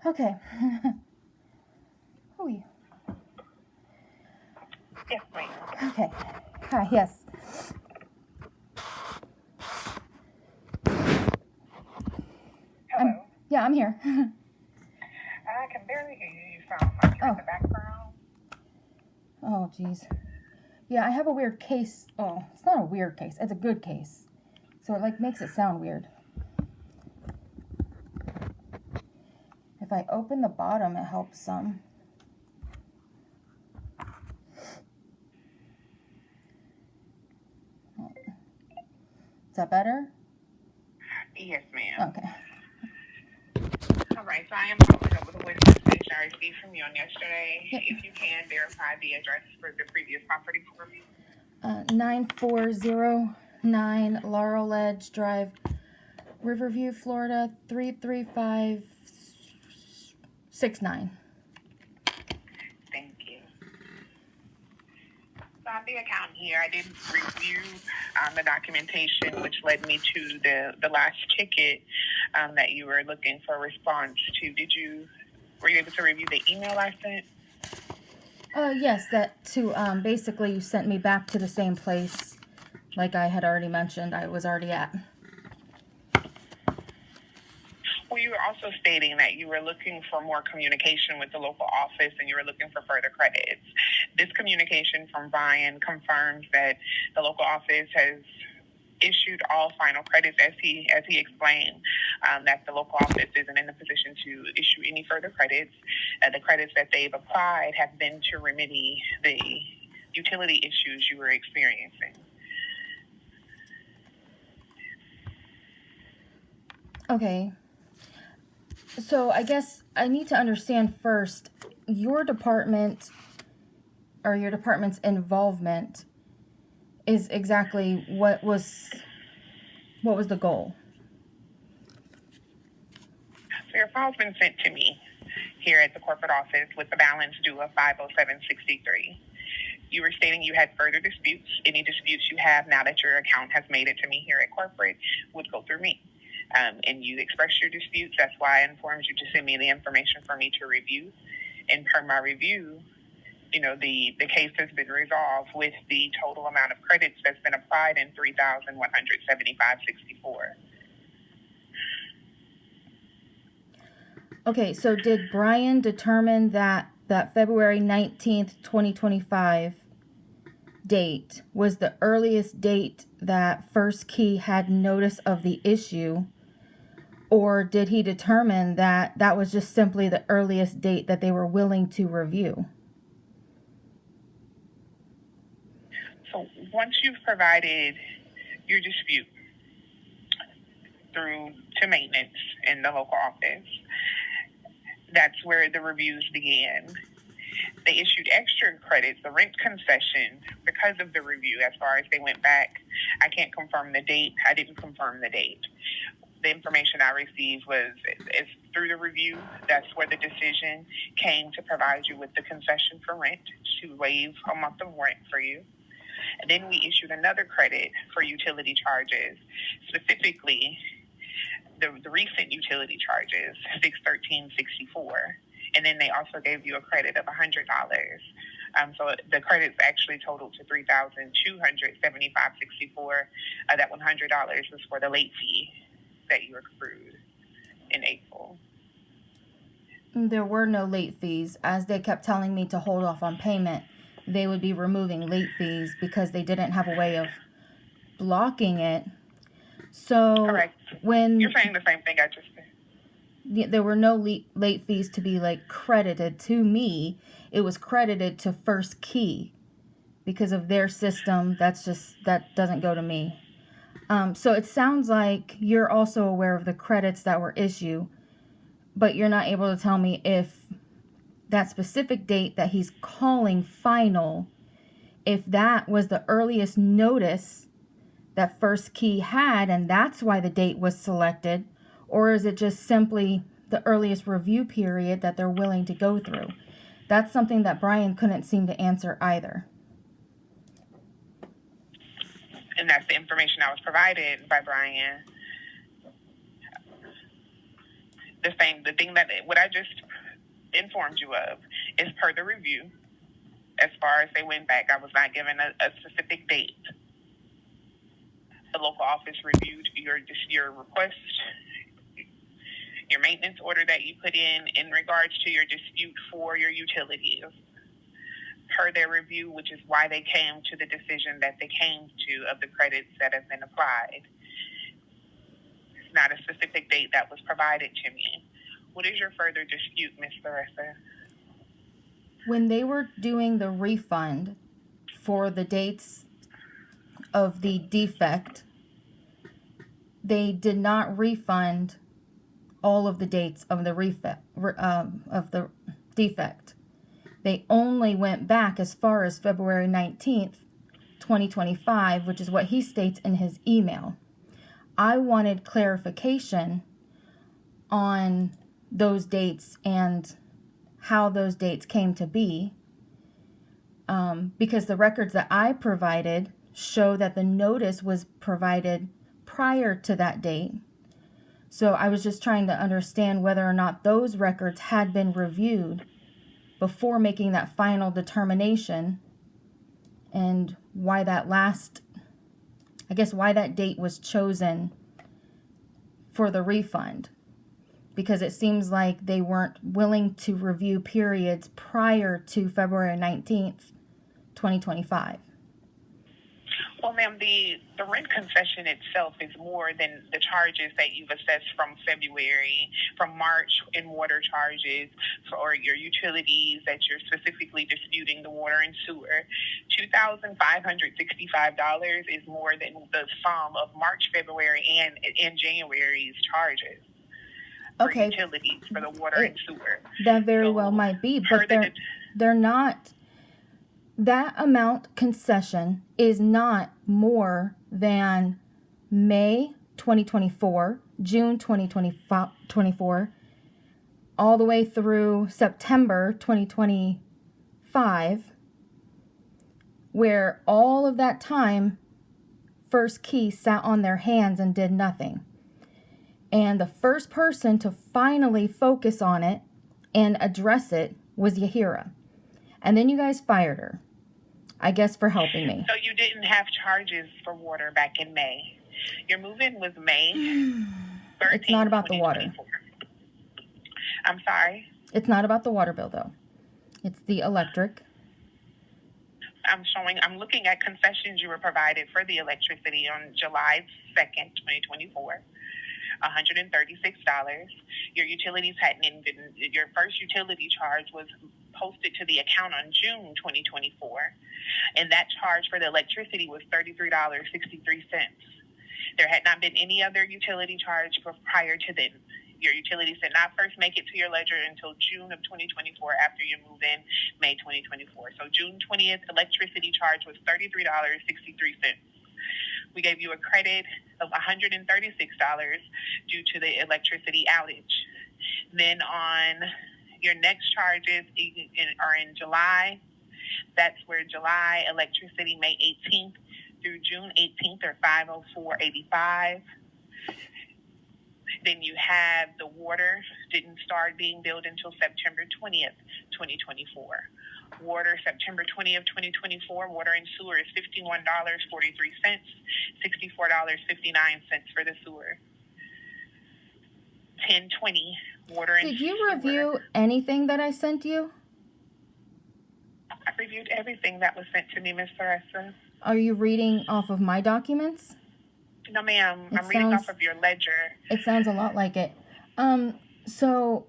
Okay. Ooh. Yes, ma'am. Okay. Hi, yes. Hello. I'm here. I can barely hear you. You sound like you're in the background. Oh, geez. Yeah, I have a weird case. Oh, it's not a weird case. It's a good case. So it like makes it sound weird. If I open the bottom, it helps some. Is that better? Yes, ma'am. Okay. All right, so I am following up with a voice message I received from you on yesterday. Yep. If you can, verify the address for the previous property for me. 9409 Laurel Ledge Drive, Riverview, Florida 33569. Thank you. So I have the account here. I did review the documentation, which led me to the last ticket that you were looking for a response to. Were you able to review the email I sent? Yes, that too. Basically, you sent me back to the same place, like I had already mentioned. I was already at. Well, you were also stating that you were looking for more communication with the local office and you were looking for further credits. This communication from Brian confirms that the local office has issued all final credits as he explained, that the local office isn't in a position to issue any further credits. The credits that they've applied have been to remedy the utility issues you were experiencing. Okay. So I guess I need to understand first your department or your department's involvement is exactly what was the goal. So your file's been sent to me here at the corporate office with the balance due of $507.63. You were stating you had further disputes. Any disputes you have now that your account has made it to me here at corporate would go through me. And you expressed your disputes. That's why I informed you to send me the information for me to review. And per my review, the case has been resolved with the total amount of credits that's been applied in $3,175.64. Okay, so did Brian determine that February 19th, 2025 date was the earliest date that First Key had notice of the issue? Or did he determine that that was just simply the earliest date that they were willing to review? So once you've provided your dispute through to maintenance in the local office, that's where the reviews began. They issued extra credits, the rent concession, because of the review. As far as they went back, I can't confirm the date. I didn't confirm the date. The information I received was through the review. That's where the decision came to provide you with the concession for rent, to waive a month of rent for you. And then we issued another credit for utility charges, specifically the recent utility charges, $613.64. And then they also gave you a credit of $100. So the credits actually totaled to $3,275.64. That $100 was for the late fee that you accrued in April. There were no late fees, as they kept telling me to hold off on payment. They would be removing late fees because they didn't have a way of blocking it. So Correct. when you're saying the same thing I just said. There were no late fees to be like credited to me. It was credited to First Key because of their system. That doesn't go to me. So it sounds like you're also aware of the credits that were issued, but you're not able to tell me if that specific date that he's calling final, if that was the earliest notice that First Key had and that's why the date was selected, or is it just simply the earliest review period that they're willing to go through? That's something that Brian couldn't seem to answer either. And that's the information I was provided by Brian. The thing that what I just informed you of is per the review. As far as they went back, I was not given a specific date. The local office reviewed your request, your maintenance order that you put in regards to your dispute for your utilities. Per their review, which is why they came to the decision that they came to of the credits that have been applied. It's not a specific date that was provided to me. What is your further dispute, Ms. Larissa? When they were doing the refund for the dates of the defect, they did not refund all of the dates of the defect. They only went back as far as February 19th, 2025, which is what he states in his email. I wanted clarification on those dates and how those dates came to be, because the records that I provided show that the notice was provided prior to that date. So I was just trying to understand whether or not those records had been reviewed before making that final determination, and why that date was chosen for the refund. Because it seems like they weren't willing to review periods prior to February 19th, 2025. Well, ma'am, the rent concession itself is more than the charges that you've assessed from February, from March in water charges, or your utilities that you're specifically disputing, the water and sewer. $2,565 is more than the sum of March, February, and in January's charges. Okay. For utilities, for the water and sewer. That very well might be, but they're not. That amount concession is not more than May 2024, June 2024, all the way through September 2025, where all of that time First Key sat on their hands and did nothing. And the first person to finally focus on it and address it was Yahira. And then you guys fired her, I guess, for helping me. So you didn't have charges for water back in May. Your move-in was May 13th. It's not about the water. I'm sorry? It's not about the water bill, though. It's the electric. I'm looking at concessions you were provided for the electricity on July 2nd, 2024. $136. Your utilities your first utility charge was posted to the account on June 2024. And that charge for the electricity was $33.63. There had not been any other utility charge prior to then. Your utilities did not first make it to your ledger until June of 2024 after you move in May 2024. So June 20th electricity charge was $33.63. We gave you a credit of $136 due to the electricity outage. Then on your next charges are in July. That's where July electricity, May 18th through June 18th are $504.85. Then you have the water didn't start being billed until September 20th, 2024. Water, September 20th, 2024, water and sewer is $51.43, $64.59 for the sewer. 10/20, water and sewer. Did you review anything that I sent you? I reviewed everything that was sent to me, Ms. Larissa. Are you reading off of my documents? No, ma'am. I'm reading off of your ledger. It sounds a lot like it. So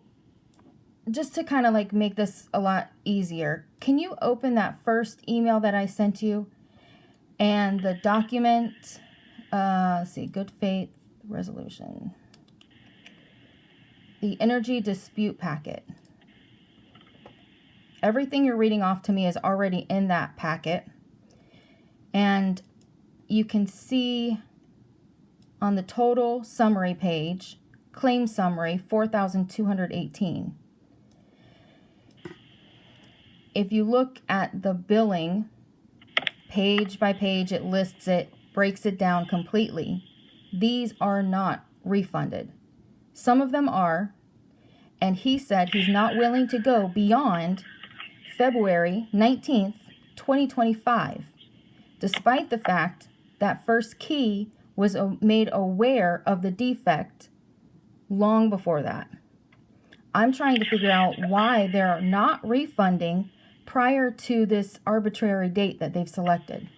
just to kind of like make this a lot easier, can you open that first email that I sent you and the document, let's see, good faith resolution, the energy dispute packet. Everything you're reading off to me is already in that packet. And you can see on the total summary page, claim summary, 4,218. If you look at the billing, page by page, it lists it, breaks it down completely. These are not refunded. Some of them are, And he said he's not willing to go beyond February 19th, 2025, despite the fact that First Key was made aware of the defect long before that. I'm trying to figure out why they're not refunding prior to this arbitrary date that they've selected.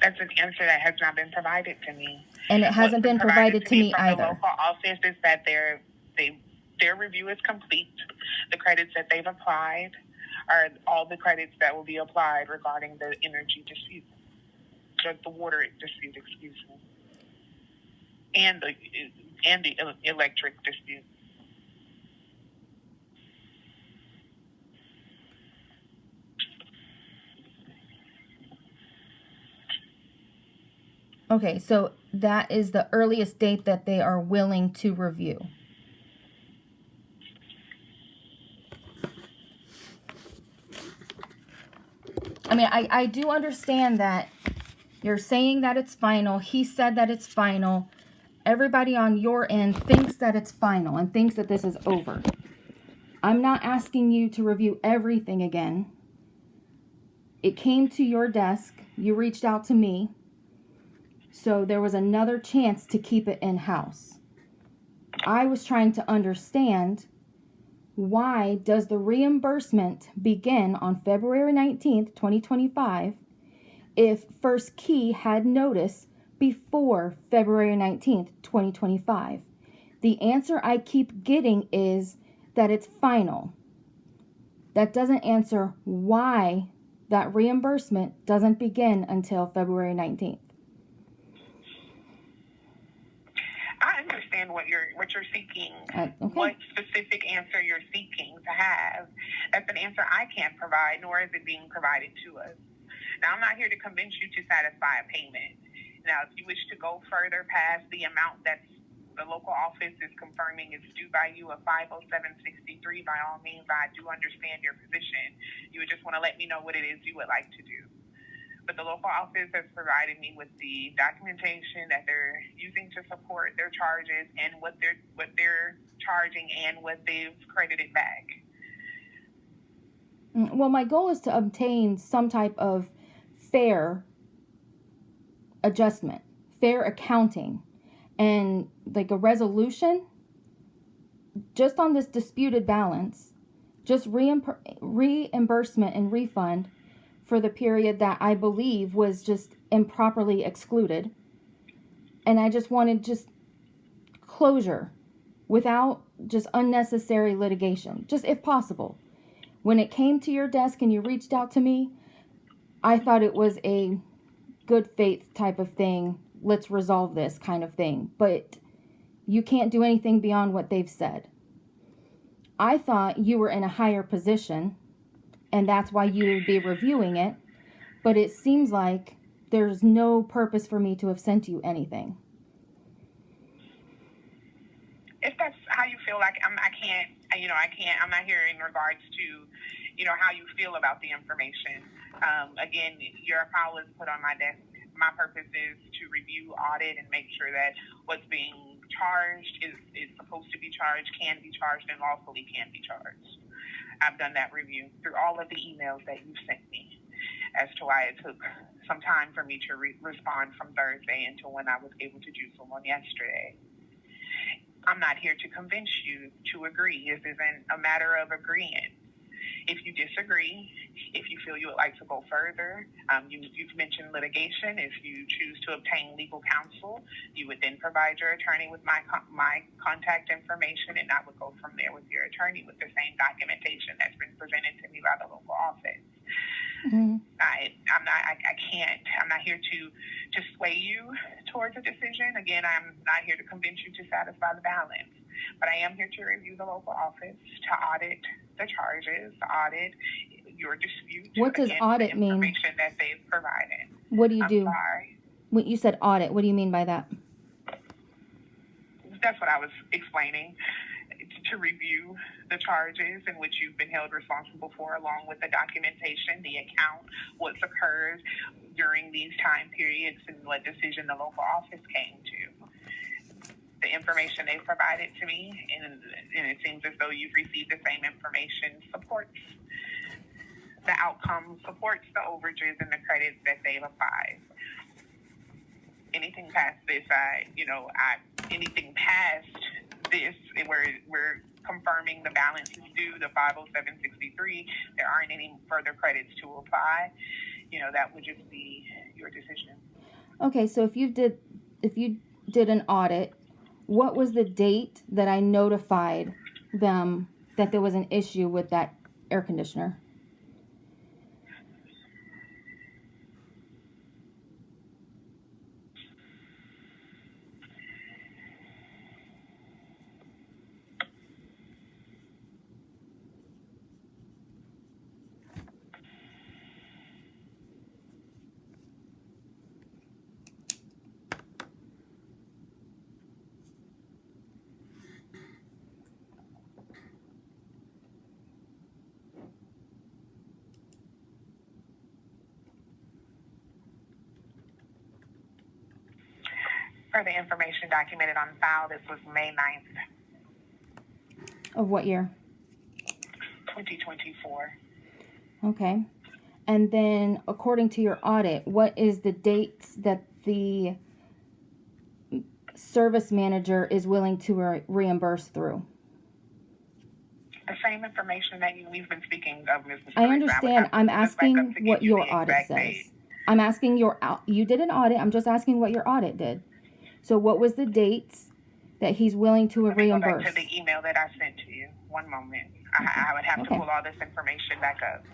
That's an answer that has not been provided to me. And it hasn't been provided to me from either. The local office is that their review is complete. The credits that they've applied are all the credits that will be applied regarding the energy dispute, the water dispute, excuse me, and the electric dispute. Okay, so that is the earliest date that they are willing to review. I mean, I do understand that you're saying that it's final. He said that it's final. Everybody on your end thinks that it's final and thinks that this is over. I'm not asking you to review everything again. It came to your desk. You reached out to me. So there was another chance to keep it in-house. I was trying to understand, why does the reimbursement begin on February 19th, 2025 if First Key had notice before February 19th, 2025? The answer I keep getting is that it's final. That doesn't answer why that reimbursement doesn't begin until February 19th. I understand what you're seeking. Okay. What specific answer you're seeking to have. That's an answer I can't provide, nor is it being provided to us. Now, I'm not here to convince you to satisfy a payment. Now, if you wish to go further past the amount that the local office is confirming is due by you of $507.63, by all means, I do understand your position. You would just want to let me know what it is you would like to do. But the local office has provided me with the documentation that they're using to support their charges and what they're charging and what they've credited back. Well, my goal is to obtain some type of fair adjustment, fair accounting, and like a resolution just on this disputed balance, just reimbursement and refund for the period that I believe was just improperly excluded. And I just wanted just closure without just unnecessary litigation, just if possible. When it came to your desk and you reached out to me, I thought it was a good faith type of thing. Let's resolve this kind of thing. But you can't do anything beyond what they've said. I thought you were in a higher position, and that's why you would be reviewing it. But it seems like there's no purpose for me to have sent you anything. If that's how you feel, like I'm not here in regards to, how you feel about the information. Again, your file is put on my desk. My purpose is to review, audit, and make sure that what's being charged is supposed to be charged, can be charged, and lawfully can be charged. I've done that review through all of the emails that you've sent me as to why it took some time for me to respond from Thursday until when I was able to do so on yesterday. I'm not here to convince you to agree. This isn't a matter of agreeing. If you disagree, if you feel you would like to go further, you've mentioned litigation. If you choose to obtain legal counsel, you would then provide your attorney with my contact information, and I would go from there with your attorney with the same documentation that's been presented to me by the local office. Mm-hmm. I'm not here to sway you towards a decision. Again, I'm not here to convince you to satisfy the balance, but I am here to review the local office, to audit the charges, to audit your dispute. What does audit mean? Information that they've provided. What do you do? Sorry. When you said audit, what do you mean by that? That's what I was explaining. To review the charges in which you've been held responsible for, along with the documentation, the account, what's occurred during these time periods, and what decision the local office came to. the information they provided to me, and it seems as though you've received the same information, supports the outcome, supports the overages and the credits that they've applied. Anything past this, anything past this, we're confirming the balance is due, the 507.63. There aren't any further credits to apply. That would just be your decision. Okay, so if you did an audit, what was the date that I notified them that there was an issue with that air conditioner? For the information documented on file, this was May 9th, Of what year? 2024. Okay. And then, according to your audit, what is the dates that the service manager is willing to reimburse through? The same information that we've been speaking of, Ms. I understand. I'm asking what your audit says. I'm asking you did an audit. I'm just asking what your audit did. So what was the dates that he's willing to reimburse? Go back to the email that I sent to you. One moment. Okay. I would have to pull all this information back up.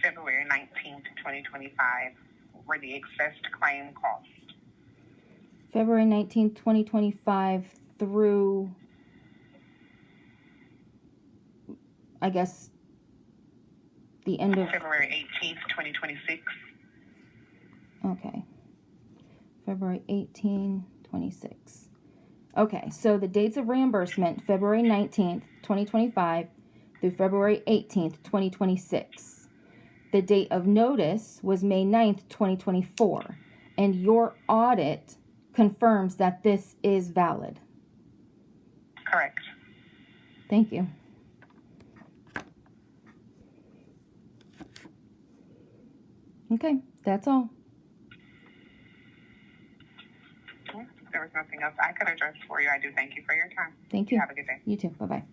February 19th, 2025, were the accessed claim costs. February 19th, 2025 through, I guess, the end of... February 18th, 2026. Okay. February 18, 26. Okay, so the dates of reimbursement, February 19th, 2025 through February 18th, 2026. The date of notice was May 9th, 2024. And your audit confirms that this is valid. Correct. Thank you. Okay, that's all. There was nothing else I could address for you. I do thank you for your time. Thank you. Have a good day. You too. Bye-bye.